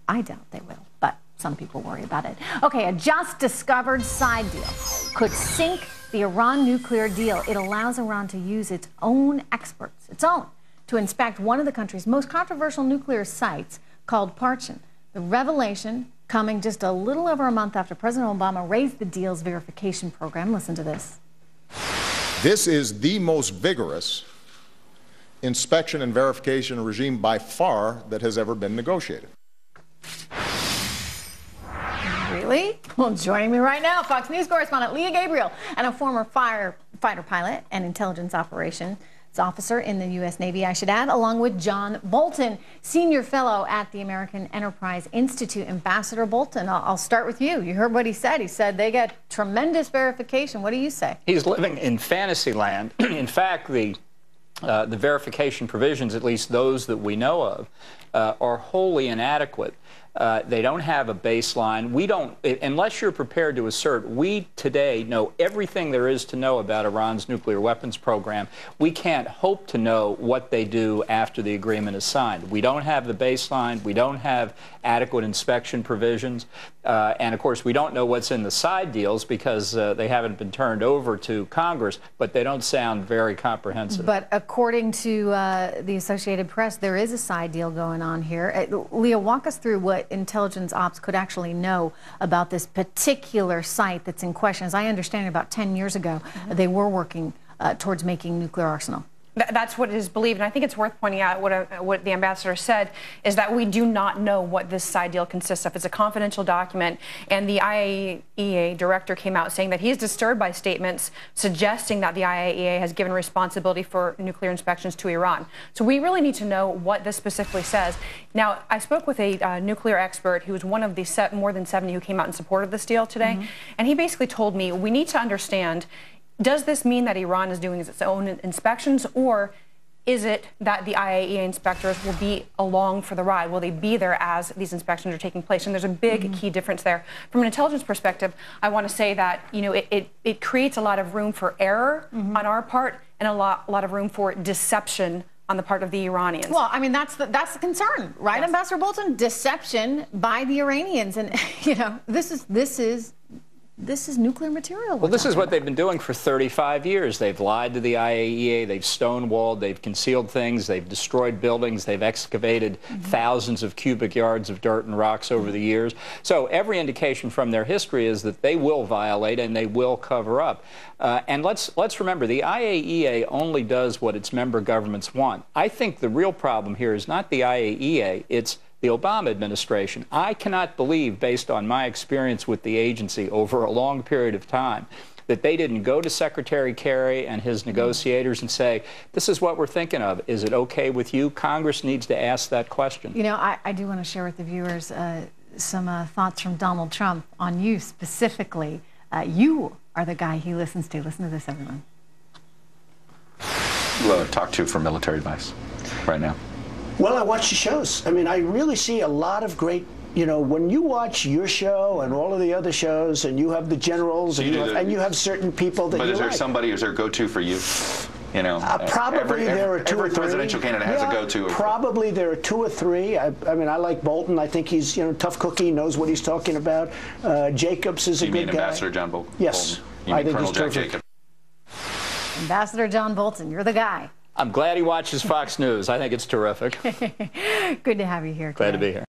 I doubt they will, but some people worry about it. Okay, a just-discovered side deal could sink the Iran nuclear deal. It allows Iran to use its own experts, to inspect one of the country's most controversial nuclear sites called Parchin. The revelation coming just a little over a month after President Obama raised the deal's verification program. Listen to this. This is the most vigorous inspection and verification regime by far that has ever been negotiated. Really? Well, joining me right now, Fox News correspondent Leah Gabriel and a former fighter pilot and intelligence operations officer in the U.S. Navy, I should add, along with John Bolton, senior fellow at the American Enterprise Institute. Ambassador Bolton, I'll start with you. You heard what he said. He said they get tremendous verification. What do you say? He's living in fantasy land. In fact, the verification provisions, at least those that we know of, are wholly inadequate. They don't have a baseline. We don't, unless you're prepared to assert, we today know everything there is to know about Iran's nuclear weapons program. We can't hope to know what they do after the agreement is signed. We don't have the baseline. We don't have adequate inspection provisions. And of course, we don't know what's in the side deals because they haven't been turned over to Congress, but they don't sound very comprehensive. But according to the Associated Press, there is a side deal going on here. Leah, walk us through what intelligence ops could actually know about this particular site that's in question. As I understand it, about 10 years ago, they were working towards making nuclear arsenal. That's what is believed, and I think it's worth pointing out what the ambassador said is that we do not know what this side deal consists of. It's a confidential document, and the IAEA director came out saying that he is disturbed by statements suggesting that the IAEA has given responsibility for nuclear inspections to Iran. So we really need to know what this specifically says. Now, I spoke with a nuclear expert who was one of the more than 70 who came out in support of this deal today, and he basically told me we need to understand, does this mean that Iran is doing its own inspections, or is it that the IAEA inspectors will be along for the ride? Will they be there as these inspections are taking place? And there's a big key difference there. From an intelligence perspective, I want to say that it creates a lot of room for error on our part and a lot of room for deception on the part of the Iranians. Well, I mean, that's the concern, right, yes. Ambassador Bolton? Deception by the Iranians, and this is nuclear material. Well, this is what they've been doing for 35 years. They've lied to the IAEA, they've stonewalled, they've concealed things, they've destroyed buildings, they've excavated thousands of cubic yards of dirt and rocks over the years. So every indication from their history is that they will violate and they will cover up. And let's remember, the IAEA only does what its member governments want. I think the real problem here is not the IAEA, it's the Obama administration. I cannot believe, based on my experience with the agency over a long period of time, that they didn't go to Secretary Kerry and his negotiators and say, this is what we're thinking of. Is it okay with you? Congress needs to ask that question. You know, I do want to share with the viewers some thoughts from Donald Trump on you specifically. You are the guy he listens to. Listen to this, everyone. Talk to for military advice right now. Well, I watch the shows. I mean, I really see a lot of great, when you watch your show and all of the other shows, and you have the generals, and you have certain people that you like. But is there somebody, is there a go-to for you? Probably there are two or three. Every presidential candidate has a go-to. Probably there are two or three. I mean, I like Bolton. I think he's, tough cookie, knows what he's talking about. Jacobs is a good guy. You mean Ambassador John Bolton? Yes. You mean Colonel Jack Jacobs? Ambassador John Bolton, you're the guy. I'm glad he watches Fox News. I think it's terrific. Good to have you here today. Glad to be here.